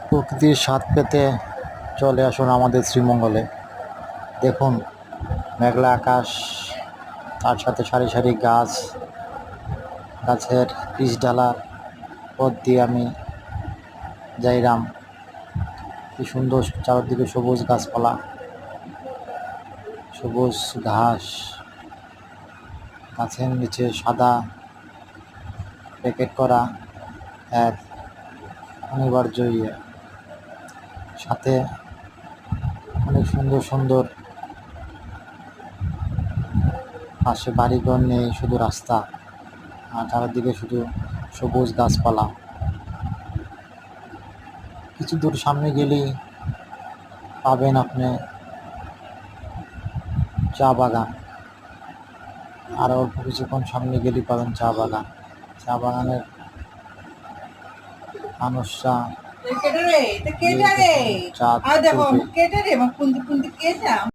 প্রকৃতির স্বাদ পেতে চলে আসুন আমাদের শ্রীমঙ্গলে। দেখুন মেঘলা আকাশ, তার সাথে সারি সারি গাছ, গাছের পিচঢালা পথ দিয়ে আমি যাইরাম। কি সুন্দর চারদিকে সবুজ গাছপালা, সবুজ ঘাস, গাছের নিচে সাদা প্যাকেট করা এক অনিবার্য সাথে অনেক সুন্দর সুন্দর পাশে বাড়িঘর নেই, শুধু রাস্তা আর চারিদিকে শুধু সবুজ গাছপালা। কিছু দূর সামনে গেলেই পাবেন আপনি চা বাগান, আর অল্প কিছুক্ষণ সামনে গেলেই পাবেন চা বাগান। চা বাগানের মানুষরা চা